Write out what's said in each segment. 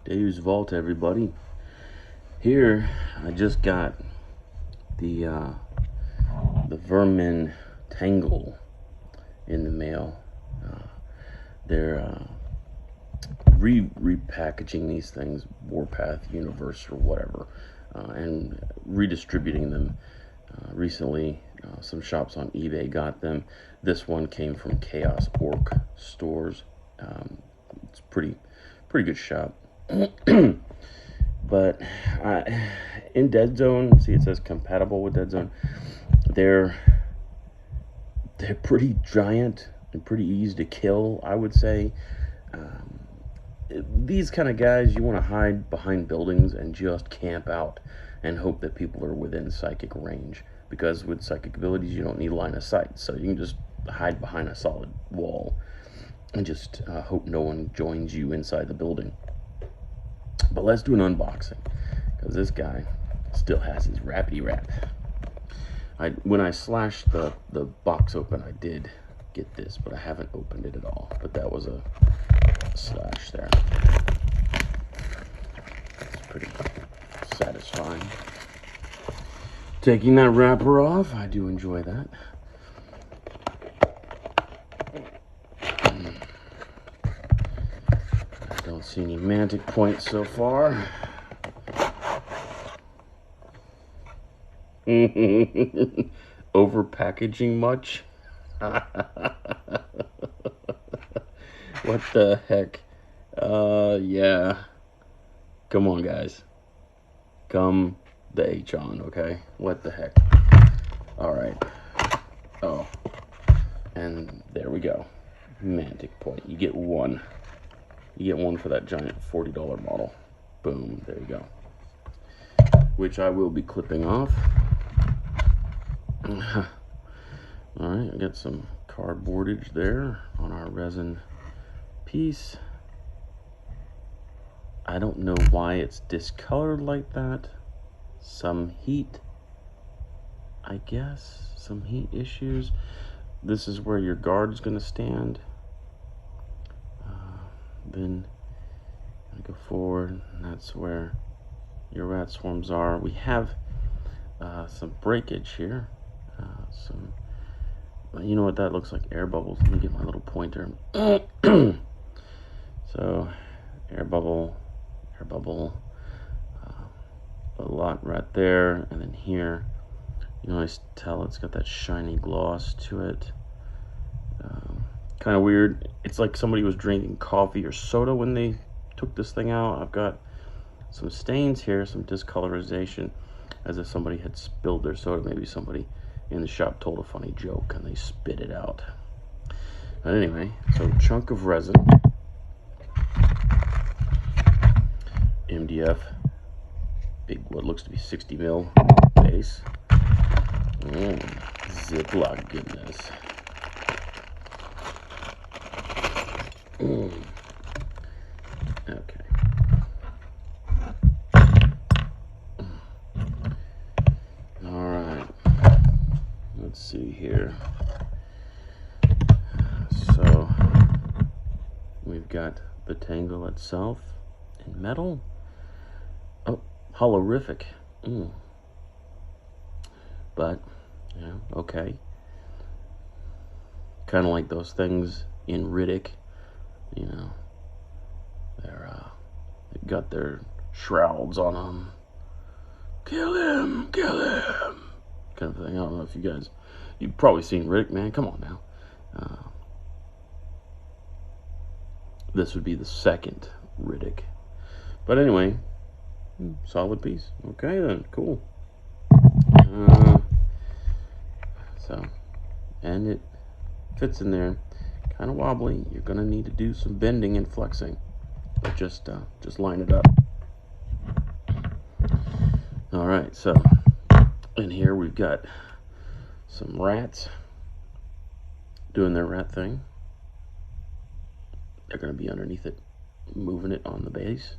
Deus Vault, everybody. Here, I just got the Veer Myn Tangle in the mail. They're repackaging these things, Warpath, Universe, or whatever, and redistributing them. Recently, some shops on eBay got them. This one came from Chaos Orc stores. It's pretty good shop. But in Deadzone, see, it says compatible with Deadzone. They're pretty giant and pretty easy to kill, I would say. These kind of guys, you want to hide behind buildings and just camp out and hope that people are within psychic range, because with psychic abilities you don't need line of sight, so you can just hide behind a solid wall and just hope no one joins you inside the building. But let's do an unboxing, because this guy still has his rappity rap. When I slashed the box open, I did get this, but I haven't opened it at all. But that was a slash there. It's pretty satisfying. Taking that wrapper off, I do enjoy that. I don't see any mantic points so far. Over packaging much? What the heck? Yeah. Come on, guys. Come the H on, okay? What the heck? Alright. Oh. And there we go. Mantic point. You get one. You get one for that giant $40 model. Boom. There you go. Which I will be clipping off. Alright, I got some cardboardage there on our resin piece. I don't know why it's discolored like that. Some heat, I guess. Some heat issues. This is where your guard is going to stand. Then I go forward, and that's where your rat swarms are. We have some breakage here. You know what that looks like? Air bubbles. Let me get my little pointer. So, air bubble, a lot right there, and then here, you know, I tell it's got that shiny gloss to it. Kind of weird. It's like somebody was drinking coffee or soda when they took this thing out. I've got some stains here, some discolorization, as if somebody had spilled their soda. Maybe somebody in the shop told a funny joke and they spit it out. But anyway, so chunk of resin, MDF, big, what looks to be 60 mil base. Ziploc goodness. Okay. All right. Let's see here. So we've got the tangle itself in metal. Oh, holorific. But yeah, okay. Kind of like those things in Riddick. You know, they've got their shrouds on them. Kill him, kind of thing. I don't know if you've probably seen Riddick, man. Come on now. This would be the second Riddick. But anyway, solid piece. Okay then, cool. So, and it fits in there. Kind of wobbly. You're gonna need to do some bending and flexing, but just line it up. All right, so in here we've got some rats doing their rat thing. They're gonna be underneath it, moving it on the base.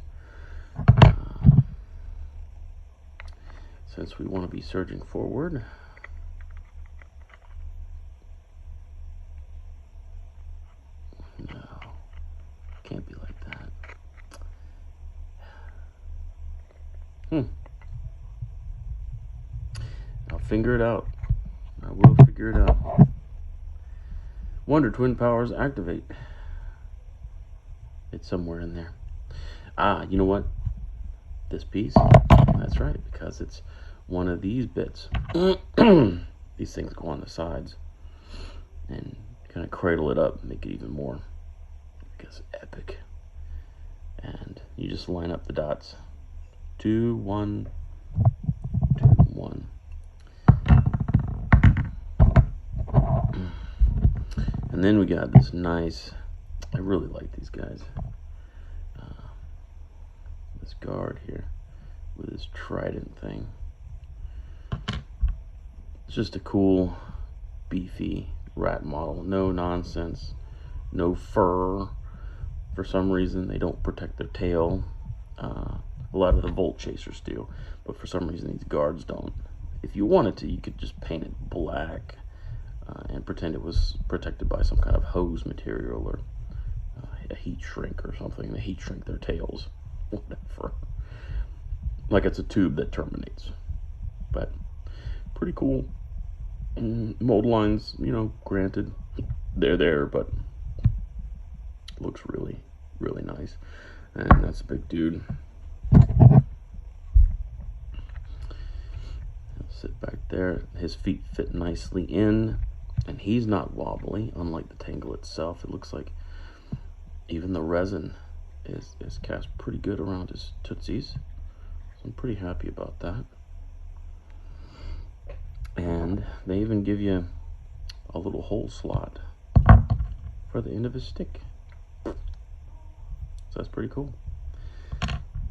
Since we want to be surging forward. No, can't be like that. figure it out. I will figure it out. Wonder Twin powers activate. It's somewhere in there. Ah, you know what? This piece. That's right, because it's one of these bits. These things go on the sides and kind of cradle it up, make it even more, I guess, epic. And you just line up the dots. 2, 1, 2, 1. And then we got this nice, I really like these guys. This guard here with his trident thing. It's just a cool, beefy rat model. No nonsense, no fur. For some reason, they don't protect their tail. A lot of the Volt Chasers do, but for some reason, these guards don't. If you wanted to, you could just paint it black and pretend it was protected by some kind of hose material or a heat shrink or something. They heat shrink their tails, whatever. Like it's a tube that terminates. But pretty cool. Mold lines, you know, granted, they're there, but looks really, really nice. And that's a big dude. He'll sit back there. His feet fit nicely in, and he's not wobbly, unlike the Tangle itself. It looks like even the resin is cast pretty good around his tootsies. So I'm pretty happy about that. And they even give you a little hole slot for the end of his stick. So that's pretty cool.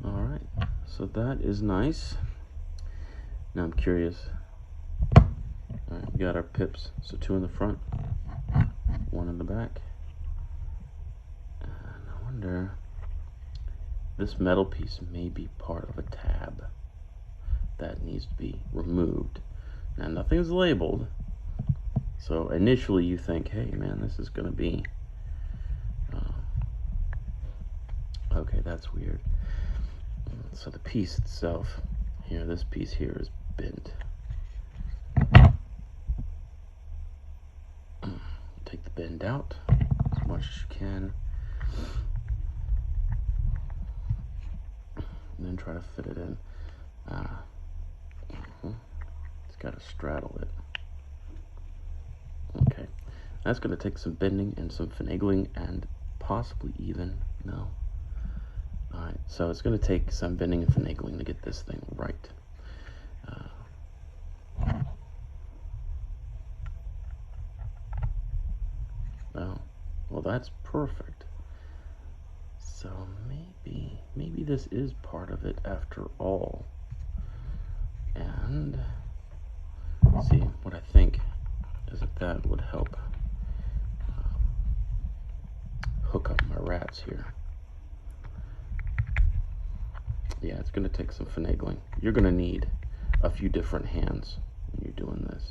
All right, so that is nice. Now I'm curious. All right, we got our pips. So 2 in the front, 1 in the back. And I wonder, this metal piece may be part of a tab that needs to be removed. Now nothing's labeled, so initially you think, hey man, this is gonna be okay, that's weird. So the piece itself here, this piece here is bent. Take the bend out as much as you can, and then try to fit it in. It's got to straddle it. Okay, that's going to take some bending and some finagling and possibly even, no. Alright, so it's going to take some bending and finagling to get this thing right. Well, that's perfect. So maybe this is part of it after all. And let's see, what I think is that would help hook up my rats here. Yeah, it's going to take some finagling. You're going to need a few different hands when you're doing this.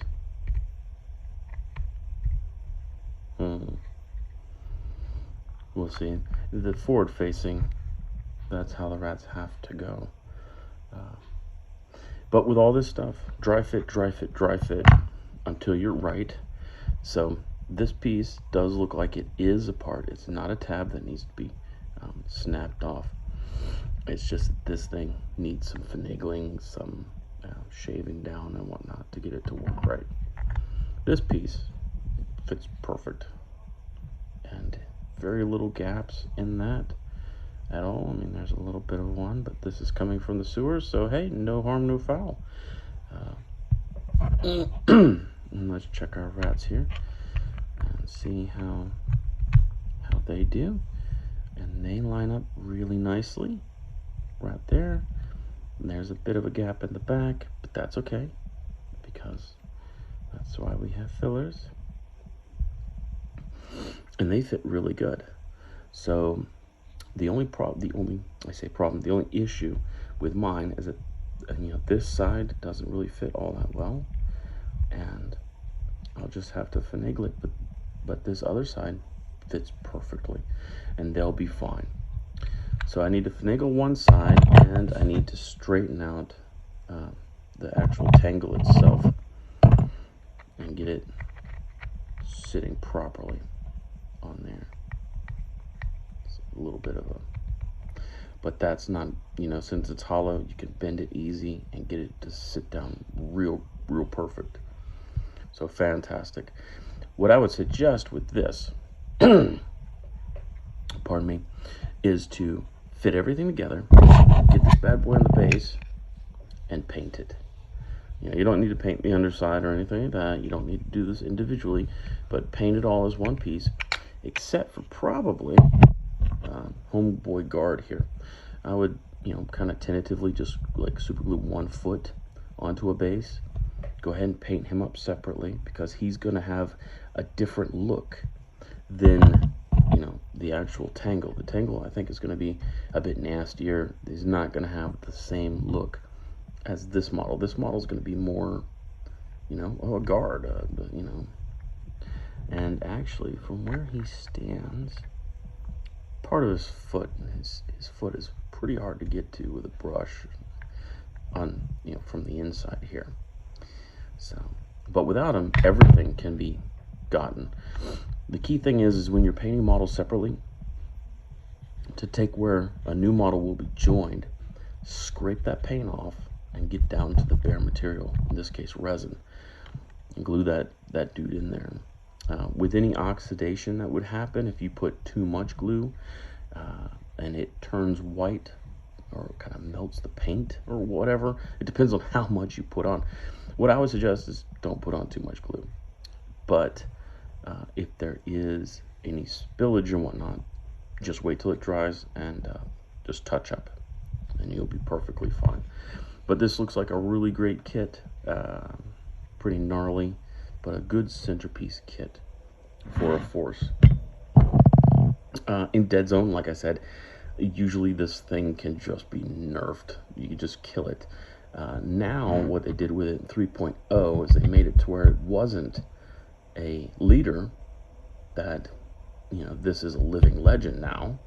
We'll see. The forward facing, that's how the rats have to go. But with all this stuff, dry fit, dry fit, dry fit until you're right. So this piece does look like it is a part. It's not a tab that needs to be snapped off. It's just that this thing needs some finagling, some shaving down and whatnot to get it to work right. This piece fits perfect, and very little gaps in that at all. I mean, there's a little bit of one, but this is coming from the sewers, so hey, no harm, no foul. And let's check our rats here and see how they do. And they line up really nicely right there. And there's a bit of a gap in the back, but that's okay, because that's why we have fillers. And they fit really good. So the only issue with mine is that, you know, this side doesn't really fit all that well, and I'll just have to finagle it, but this other side fits perfectly, and they'll be fine. So I need to finagle one side, and I need to straighten out the actual tangle itself. and get it sitting properly on there. It's a little bit of a, but that's not, you know, since it's hollow, you can bend it easy and get it to sit down real perfect. So fantastic. What I would suggest with this, pardon me, is to fit everything together, get this bad boy on the base, and paint it. You know, you don't need to paint the underside or anything like that. You don't need to do this individually, but paint it all as one piece, except for probably homeboy guard here. I would, you know, kind of tentatively just like super glue 1 foot onto a base. Go ahead and paint him up separately, because he's going to have a different look than, you know, the actual Tangle. The Tangle, I think, is going to be a bit nastier. He's not going to have the same look as this model. This model is going to be more, you know, a guard, you know. And actually, from where he stands, part of his foot, his foot is pretty hard to get to with a brush on, you know, from the inside here. So, but without him, everything can be gotten. The key thing is when you're painting models separately, to take where a new model will be joined, scrape that paint off and get down to the bare material, in this case resin, and glue that dude in there. With any oxidation that would happen if you put too much glue and it turns white or kind of melts the paint or whatever, it depends on how much you put on. What I would suggest is don't put on too much glue. But if there is any spillage and whatnot, just wait till it dries and just touch up, and you'll be perfectly fine. But this looks like a really great kit, pretty gnarly, but a good centerpiece kit for a force. In Deadzone, like I said, usually this thing can just be nerfed. You can just kill it. Now what they did with it in 3.0 is they made it to where it wasn't a leader, that, you know, this is a living legend now.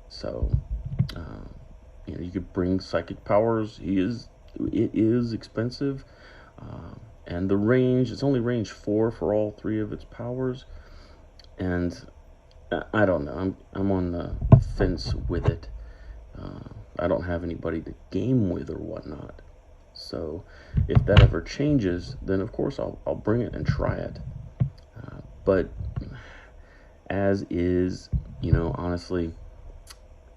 So you know, you could bring psychic powers. It is expensive, and the range, it's only range 4 for all 3 of its powers, and I don't know, I'm on the fence with it. I don't have anybody to game with or whatnot, so if that ever changes, then of course I'll bring it and try it. But as is, you know, honestly,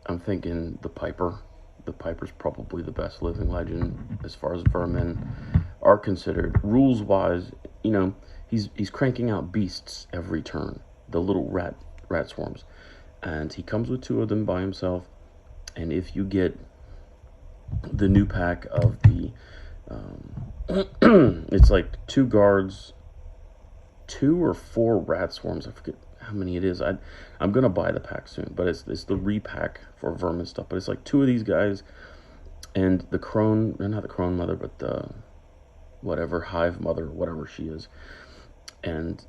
I'm thinking the Piper. The Piper's probably the best living legend as far as vermin are considered. Rules wise, you know, he's cranking out beasts every turn, the little rat swarms, and he comes with 2 of them by himself. And if you get the new pack of the it's like 2 guards, 2 or 4 rat swarms, I forget how many it is. I'm gonna buy the pack soon, but it's the repack for vermin stuff. But it's like 2 of these guys and the crone, not the crone mother, but the whatever hive mother, whatever she is, and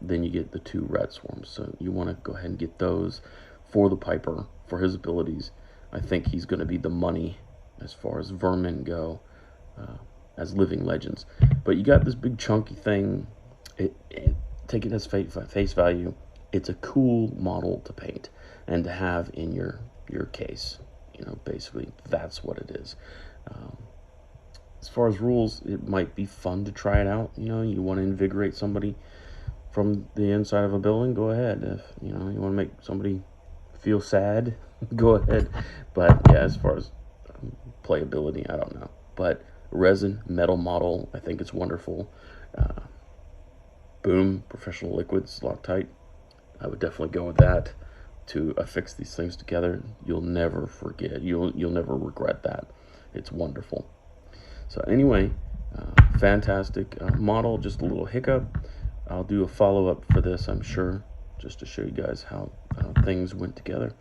then you get the 2 rat swarms. So you want to go ahead and get those for the Piper, for his abilities. I think he's going to be the money as far as vermin go, as living legends. But you got this big chunky thing. Take it as face value. It's a cool model to paint and to have in your case. You know, basically that's what it is. As far as rules, it might be fun to try it out. You know, you want to invigorate somebody from the inside of a building, go ahead. If you know you want to make somebody feel sad, go ahead. But yeah, as far as playability, I don't know. But resin metal model, I think it's wonderful. Boom, professional liquids, Loctite. I would definitely go with that to affix these things together. You'll never forget. You'll never regret that. It's wonderful. So anyway, fantastic model. Just a little hiccup. I'll do a follow-up for this, I'm sure, just to show you guys how things went together.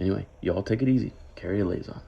Anyway, y'all take it easy. Carry a laser.